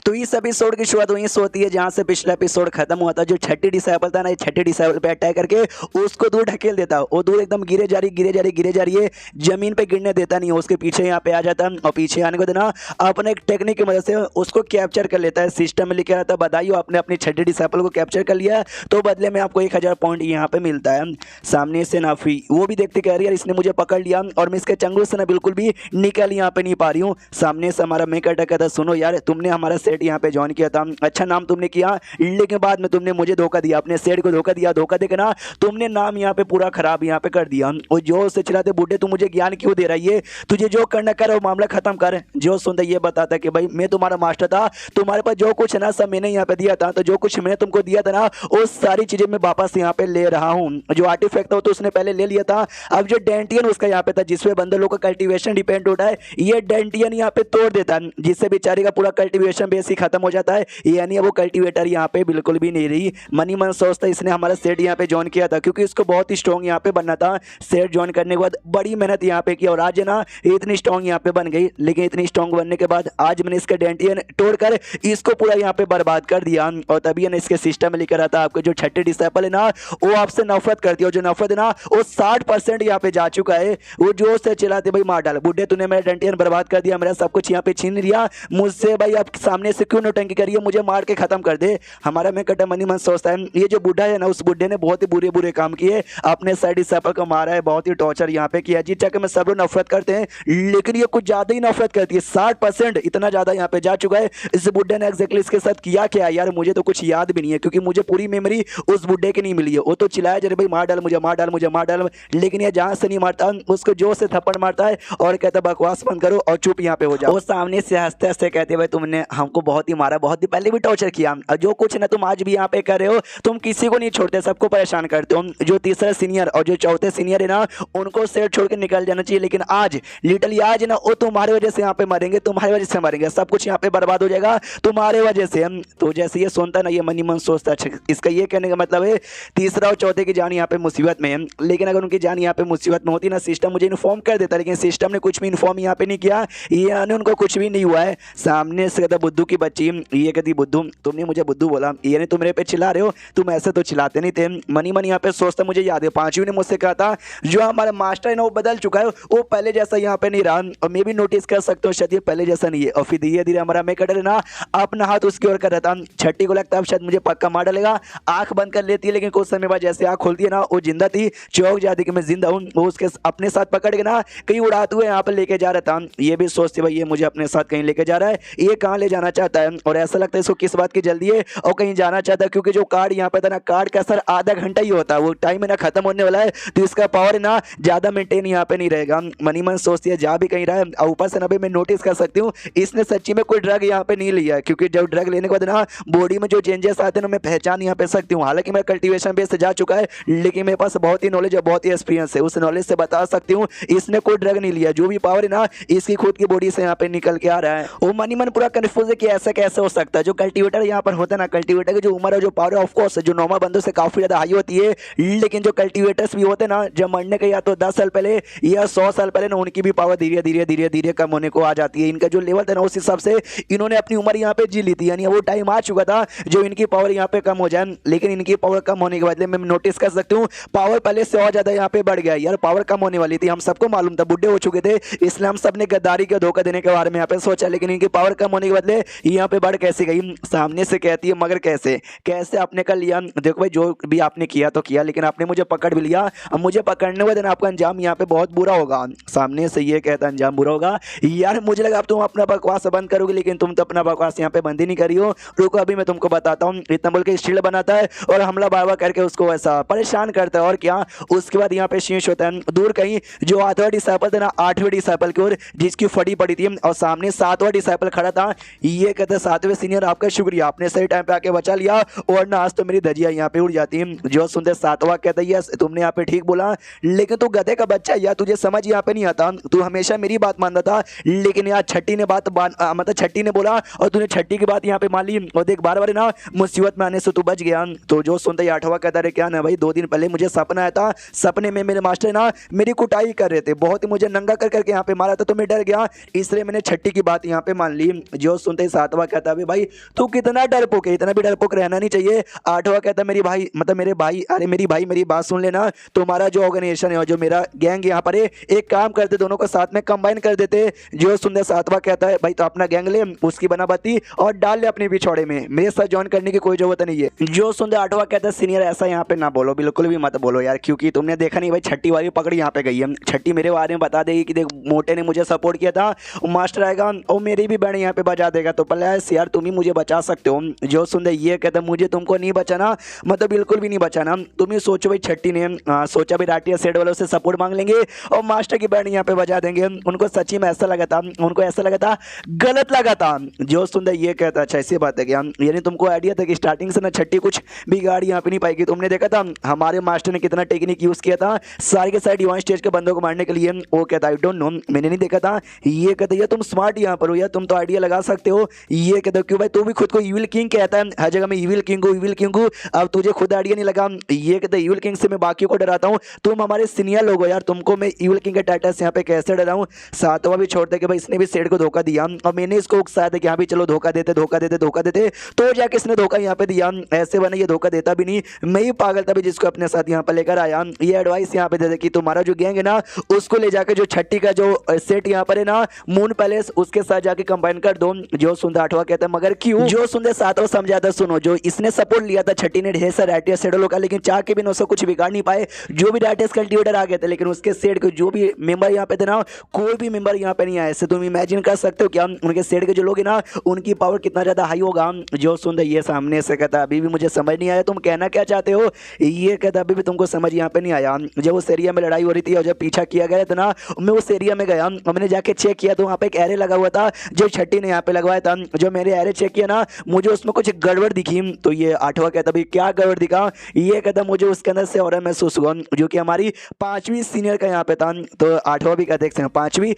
तो इस एपिसोड की शुरुआत वहीं से होती है जहां से पिछला एपिसोड खत्म हुआ था। जो छठी डिसाइपल था ना, ये छठी डिसाइपल पे अटैक करके उसको दूर ढकेल देता है। वो दूर एकदम गिरे जा रही है, जमीन पे गिरने देता नहीं है। उसके पीछे यहाँ पे आ जाता है और पीछे आने को देना अपने एक टेक्निक की मदद से उसको कैप्चर कर लेता है। सिस्टम में लिखा रहता है बधाई हो, आपने अपनी छठी डिसाइपल को कैप्चर कर लिया, तो बदले में आपको 1000 पॉइंट यहाँ पे मिलता है। सामने से नाफी वो भी देखते कह रही है इसने मुझे पकड़ लिया और मैं इसके चंगुल से ना बिल्कुल भी निकल यहाँ पे नहीं पा रही हूँ। सामने से हमारा मेक अटैक कहता सुनो यार, तुमने हमारा सेट यहाँ पे ज्वाइन किया था, अच्छा नाम तुमने किया, लेकिन बाद में तुमने मुझे धोखा दिया, अपने सेट को धोखा दिया। धोखा देकर ना तुमने नाम यहाँ पे पूरा खराब यहाँ पे कर दिया। और जो से चिल्लाते बुड्ढे तू मुझे ज्ञान क्यों दे रही है, तुझे जो करना कर वो मामला खत्म कर। जो सुनते ये बताता कि भाई मैं तुम्हारा मास्टर था, तुम्हारे पास जो कुछ है ना सब मैंने यहाँ पे दिया था, तो जो कुछ मैंने तुमको दिया था ना वो सारी चीजें मैं वापस यहाँ पे ले रहा हूँ। जो आर्टिफैक्ट था तो उसने पहले ले लिया था, अब जो डेंटियन उसका यहाँ पे था जिसपे बंदर लोग का कल्टीवेशन डिपेंड होता है, ये डेंटियन यहाँ पे तोड़ देता है, जिससे बेचारी का पूरा कल्टीवेशन बेस ही खत्म हो जाता है। यानी वो कल्टीवेटर यहाँ पे बिल्कुल भी नहीं रही। मनी मन सोचता इसने हमारा सेट यहाँ पे ज्वाइन किया था क्योंकि इसको बहुत ही स्ट्रॉन्ग यहाँ पे बनना था। सेट ज्वाइन करने के बाद बड़ी मेहनत यहाँ पे की और आज ना इतनी स्ट्रॉन्ग यहाँ पे बन गई, लेकिन इतनी स्ट्रॉन्ग बनने के बाद आज मैंने इसका डेंटियन तोड़कर इसको पूरा यहाँ पे बर्बाद कर दिया। और तभी ना इसके सिस्टम में लिखा रहा था आपको जो छठी डिसाइपल है ना वो आपसे नफरत करती है, और जो नफरत है ना वो 60% यहाँ पे जा चुका है। वो जोर से चिल्लाते भाई मार डाल बुड्ढे, तूने मेरा डेंटियन बर्बाद कर दिया, मेरा सब कुछ यहाँ पे छीन लिया मुझसे, भाई आप सामने से क्यों नौटंकी करिए, मुझे मार के खत्म कर दे। हमारा मैं कटा मनी मन सोचता है ये जो बुढ़ा है ना उस बुढ़े ने बहुत ही बुरे बुरे काम किए, अपने साइड डिसाइपल को मारा है, बहुत ही टॉर्चर यहाँ पे किया। जी चक्कर में सब लोग नफरत करते हैं, लेकिन ये कुछ ज्यादा ही नफरत करती है, 60% इतना ज्यादा यहाँ पे जा चुका है। इस बुढ़े ने एग्जैक्टली इसके साथ किया क्या यार, मुझे तो कुछ याद भी नहीं है क्योंकि मुझे पूरी मेमोरी उस बुढ़े की नहीं मिली है। वो तो चिल्लाया जरे भाई मार डाल मुझे, मार डाल मुझे, मार डाल, लेकिन ये जहां से नहीं मारता उसको जोर से थप्पड़ मारता है और कहता बकवास बंद करो और चुप यहाँ पे हो जाओ। वो सामने से हंसते हंसते कहते भाई तुमने हमको बहुत ही मारा, बहुत ही पहले भी टॉर्चर किया, और जो कुछ ना तुम आज भी यहाँ पे कर रहे हो, तुम किसी को नहीं छोड़ते, सबको परेशान करते हो। जो तीसरा सीनियर और जो चौथे सीनियर है ना उनको सेट छोड़ के निकल जाना चाहिए, लेकिन आज लिटिल आज ना वो तुम्हारी वजह से यहाँ पे मरेंगे, तुम्हारी वजह से मरेंगे, सब कुछ यहाँ पे बर्बाद हो जाएगा तुम्हारे वजह से। तो जैसे ये सुनता ना ये मनी मन सोचता अच्छा इसका ये कहने का मतलब है तीसरा और चौथे की जान यहाँ पे मुसीबत में है, लेकिन अगर उनकी जान यहाँ पे मुसीबत में होती ना सिस्टम मुझे इन्फॉर्म कर देता, लेकिन सिस्टम ने कुछ भी इन्फॉर्म यहाँ पे नहीं किया, यानी उनको कुछ भी नहीं हुआ है। सामने से कहता बुद्धू की बच्ची, ये कहती बुद्धू तुमने मुझे बुद्धू बोला, यानी तुम मेरे पे चिल्ला रहे हो, तुम ऐसे तो चिल्लाते नहीं थे। मनी मन यहाँ पे सोचता मुझे याद है पांचवी ने मुझसे कहा था जो हमारा मास्टर है ना वो बदल चुका है, वो पहले जैसा यहाँ पे नहीं रहा, और मैं भी नोटिस कर सकता हूँ शायद ये पहले जैसा नहीं है। और फिर धीरे धीरे हमारा मैं कटर है ना अपना हाथ उसकी ओर कर रहा था, छठी को लगता है शायद मुझे पक्का मार डालेगा, आंख बंद कर लेती है, लेकिन कुछ समय बाद जैसे आंख खोलती है ना वो जिंदा थी, चौक जाती कि मैं जिंदा हूँ। वो उसके अपने साथ पकड़ के ना कहीं उड़ाते हुए यहाँ पे लेके जा रहा था। ये भी सोचते भाई ये मुझे अपने साथ कहीं लेके जा रहा है, ये कहाँ ले जाना चाहता है, और ऐसा लगता है इसको किस बात की जल्दी है और कहीं जाना चाहता है, क्योंकि जो कार्ड यहाँ पे था ना कार्ड का असर आधा घंटा ही होता है, वो टाइम है ना खत्म होने वाला है, तो इसका पावर ना ज्यादा मेंटेन यहाँ पे नहीं रहेगा। मनी मन सोचती है जा भी कहीं रहा है, और ऊपर से ना भाई मैं नोटिस कर सकती हूँ इसने सच्ची में कोई ड्रग यहाँ पे नहीं लिया है, क्योंकि जब ड्रग लेने के बाद ना बॉडी में जो चेंजेस आते हैं ना मैं पहचान यहाँ पे सकती हूँ। हालांकि मैं कल्टीवेशन बेस से जा चुका है, लेकिन मेरे पास बहुत ही नॉलेज है, बहुत ही एक्सपीरियंस है, उस नॉलेज से बता सकती हूँ इसने कोई ड्रग नहीं लिया, जो भी पावर है ना इसकी खुद की बॉडी से यहाँ पे निकल के आ रहा है। वो मनी मन पूरा कंफ्यूज है कि ऐसा कैसे हो सकता है। जो कल्टीवेटर यहाँ पर होता है ना, कल्टीवेटर की जो उम्र है जो पावर ऑफ कोर्स जो नॉर्मल बंदों से काफी ज्यादा हाई होती है, लेकिन जो कल्टीवेटर्स भी होते हैं ना जब मरने के या तो 10 साल पहले या 100 साल पहले ना उनकी भी पावर धीरे धीरे धीरे धीरे कम होने को आ जाती है। इनका जो लेवल था ना उस हिसाब से इन्होंने अपनी उम्र यहाँ पे जी ली थी, यानी वो टाइम आ चुका था जो इनकी पावर यहाँ पे कम हो जाए, लेकिन इनकी पावर कम होने के बदले मैं नोटिस कर सकती हूँ पावर पहले से और ज्यादा यहाँ पे बढ़ गया। यार पावर कम होने वाली थी, हम सबको मालूम था, बुढ़े हो चुके थे, इसलिए हम सब ने गद्दारी के धोखा देने के बारे में यहाँ पे सोचा, लेकिन इनकी पावर कम होने के बदले यहाँ पे बढ़ कैसे गई। सामने से कहती है मगर कैसे कैसे आपने कर लिया, देखो भाई जो भी आपने किया तो किया, लेकिन आपने मुझे पकड़ भी लिया, अब मुझे पकड़ने के बाद आपका अंजाम यहाँ पे बहुत बुरा होगा। सामने से ये कहता अंजाम बुरा होगा, यार मुझे लगा अब तुम अपना बकवास बंद करोगे, लेकिन तुम तो अपना बकवास यहाँ पे बंद ही नहीं करी हो। रुको अभी मैं तुमको बताता हूँ। इतना बोल के शील्ड बनाता है और हमला बार करके उसको ऐसा परेशान करता है, और क्या उसके बाद यहाँ पे शीश होता है दूर कहीं जो 8वां डिसाइपल था ना 8वें डिसाइपल की ओर जिसकी फटी पड़ी थी, और सामने 7वां डिसाइपल खड़ा था। ये कहता है 7वें सीनियर आपका शुक्रिया, आपने सही टाइम पे आके बचा लिया, और ना आज तो मेरी धजिया यहाँ पे उड़ जाती। जो सुनते 7वां कहता है यस तुमने यहाँ पे ठीक बोला, लेकिन तू गधे का बच्चा यार, तुझे समझ यहाँ पे नहीं आता, तू हमेशा मेरी बात मानता था, लेकिन यार छठी ने बात मतलब छठी ने बोला और तूने छठी की बात यहाँ पे मान ली, और देख बार बार ना मुसीबत में आने से तू बच गया। तो जो सुनते 8वां कहता है क्या ना भाई 2 दिन पहले मुझे सपना आया था, सपने में मेरे मास्टर ना मेरी कुटाई कर रहे थे, बहुत ही मुझे नंगा कर करके यहाँ पे मारा था, तो मैं डर गया, इसलिए मैंने छठी की बात यहाँ पे मान ली। जो सुनते सुनते ही सातवां कहता है, अबे भाई तू कितना डरपोक है, इतना भी डरपोक रहना नहीं चाहिए। आठवां कहता है, मेरी भाई मतलब मेरे भाई, अरे मेरी भाई मेरी बात सुन लेना, तुम्हारा जो ऑर्गेनाइजेशन है और जो मेरा गैंग यहाँ पर है, एक काम करते दोनों को साथ में कंबाइन कर देते। जो सुंदर सातवां कहता है, भाई तो अपना गैंग ले, उसकी बना बत्ती और डाल ले अपने पिछौड़े में, मेरे साथ ज्वाइन करने की कोई जरूरत नहीं है। जो सुंदर आठवां कहता है, सीनियर ऐसा यहाँ पे ना बोलो, बिल्कुल भी मत बोलो यार, क्योंकि तुमने देखा नहीं भाई छठी वाली पकड़ी यहाँ पे गई है, छठी मेरे बारे में बता देगी कि देख मोटे ने मुझे सपोर्ट किया था, मास्टर आएगा और मेरी भी बहन यहाँ पे बचा देगा, तो प्लस यार तुम ही मुझे बचा सकते हो। जो सुंदर ये कहता है, मुझे तुमको नहीं बचाना, मतलब बिल्कुल भी नहीं बचाना। तुम ही सोचो भाई छठी ने सोचा भी राटिया सेट वालों से सपोर्ट मांग लेंगे और मास्टर की बहन यहाँ पे बजा देंगे। उनको सच्ची में ऐसा लगा था, उनको ऐसा लगा था, गलत लगा था। जो सुंदर ये कहता, अच्छा ऐसी बात है क्या, यानी तुमको आइडिया था कि स्टार्टिंग से ना छठी कुछ बिगाड़ यहाँ पे नहीं पाएगी। तुमने देखा था हमारे मास्टर ने कितना टेक्निक यूज किया था सारे के सारे डिवाइन स्टेज के बंदों को मारने के लिए। वो कहता आई डोंट नो, मैंने नहीं देखा था। ये कहता है तुम स्मार्ट यहाँ पर हो यार, तुम तो आइडिया लगा सकते हो। ये कहता क्यों भाई, तू भी खुद को इविल किंग कहता है, हर जगह में इविल किंग हूँ इविल किंग हूँ, अब तुझे खुद आइडिया नहीं लगा। ये कहता है इविल किंग से मैं बाकी को डराता हूँ, तुम हमारे सीनियर लोग हो यार, तुमको मैं इविल किंग के टाइटल से यहाँ पे कैसे डराऊं। सातवां भी छोड़ते कि भाई इसने भी सेठ को धोखा दिया और मैंने इसको उकसाया था कि हाँ भी चलो धोखा देते धोखा देते धोखा देते, तो जाके इसने धोखा यहाँ पे दिया। ऐसे बने ये धोखा देता भी नहीं, मैं ही पागल था भी जिसको अपने साथ यहाँ पर लेकर आया। ये एडवाइस यहाँ पे दे दे कि तुम्हारा जो गैंग है ना उसको ले जाकर जो छठी का जो सेट यहाँ पर है ना मून पैलेस, उसके साथ जाके कंबाइन कर दो। जो सुंदर आठवां कहता है मगर क्यों। जो सुंदर सातवां समझाता, सुनो जो इसने सपोर्ट लिया था छठी ने ढेर सारे राइटिया सेडों का, लेकिन चाह के भी उसको कुछ बिगाड़ नहीं पाए। जो भी राइटियस कल्टिवेटर आ गए थे, लेकिन उसके सेट के जो भी मेंबर यहाँ पे थे ना, कोई भी मेंबर यहाँ पे नहीं आया। ऐसे तुम इमेजिन कर सकते हो क्या उनके सेट के जो लोग हैं ना उनकी पावर कितना ज्यादा हाई होगा। जो सुंदर ये सामने से कहता अभी भी मुझे समझ नहीं आया तुम कहना क्या चाहते हो। ये कहता अभी भी तुमको समझ यहाँ पे नहीं आया। जब उस एरिया में लड़ाई हो रही थी और जब पीछा किया गया था ना, मैं उस एरिया में गया, मैंने जाके चेक किया तो वहाँ पे एक एरे लगा हुआ था जो छठी ने यहाँ पे लगवाया था। जो मेरे एरे चेक किया ना, मुझे उसमें कुछ गड़बड़ दिखी। तो ये आठवां कहता भाई क्या गड़बड़ दिखा। ये कहता मुझे उसके अंदर से और महसूस हुआ जो कि हमारी पांचवी सीनियर का यहाँ पे था। तो आठवां भी कहते हैं पांचवी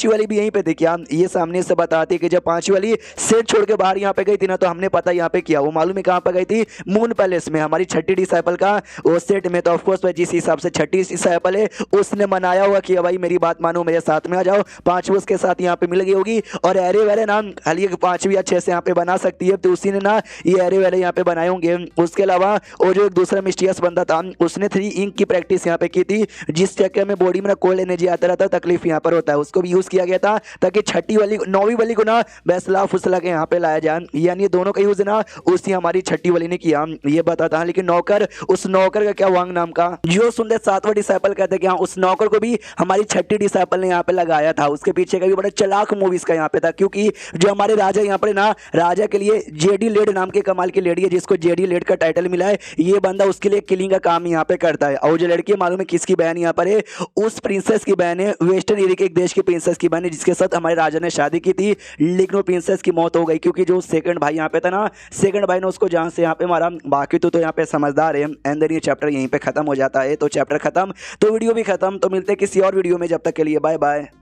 वाली भी यहीं पे थी क्या। ये सामने से बताती कि जब पांचवी वाली सेट छोड़ के बाहर यहाँ पे गई थी ना, तो हमने पता यहाँ पे किया, वो मालूम है कहाँ पे गई थी, मून पैलेस में, हमारी छठी डिसाइपल का वो सेट में। तो ऑफकोर्स जिस हिसाब से छठी डिसाइपल है उसने मनाया हुआ कि भाई मेरी बात मानो मेरे साथ में आ जाओ। पांचवी उसके साथ यहाँ पे मिल गई होगी और एरे वाले ना खाली पांचवी अच्छे से यहाँ पे बना सकती है, तो उसी ने ना ये एरे वाले यहाँ पे बनाए होंगे। उसके अलावा वो जो एक दूसरा मिस्टीरियस बंदा था उसने 3 इंक की प्रैक्टिस यहाँ पे की थी, जिस चक्कर में बॉडी में कोल्ड एनर्जी आता रहता है, तकलीफ यहाँ पर होता है, उसको भी यूज किया गया था ताकि छठी वाली नौवीं वाली को ना बैसला फुसला के यहाँ पे लाया जाए। यानी दोनों का यूज ना उसी हमारी छठी वाली ने किया, ये बताता है। लेकिन नौकर, उस नौकर का क्या वांग नाम का, जो सुंदर सातवां डिसाइपल कहते हैं, उस नौकर को भी हमारी छठी डिसाइपल ने यहाँ पे लगाया था। उसके पीछे का भी बड़ा चलाक मूवीज का यहाँ पे था, क्योंकि जो हमारे राजा यहाँ पर ना, राजा के लिए जेडी लेड नाम के कमाल की लेडी है जिसको जेडी लेड का टाइटल मिला है। ये बंदा उसके लिए किलिंग का काम यहाँ पे करता है। और जो लड़की मालूम है किसकी बहन यहाँ पर है, उस प्रिंसेस की बहन है, वेस्टर्न एरिया के एक देश की प्रिंसेस की बहन है, जिसके साथ हमारे राजा ने शादी की थी। लेकिन वो प्रिंसेस की मौत हो गई, क्योंकि जो सेकंड भाई यहाँ पे था ना, सेकंड भाई ने उसको जान से यहाँ पे मारा। बाकी तो यहाँ पे समझदार है। एंड देन ये चैप्टर यहीं पे खत्म हो जाता है। तो चैप्टर खत्म तो वीडियो भी खत्म। तो मिलते हैं किसी और वीडियो में, जब तक के लिए बाय बाय।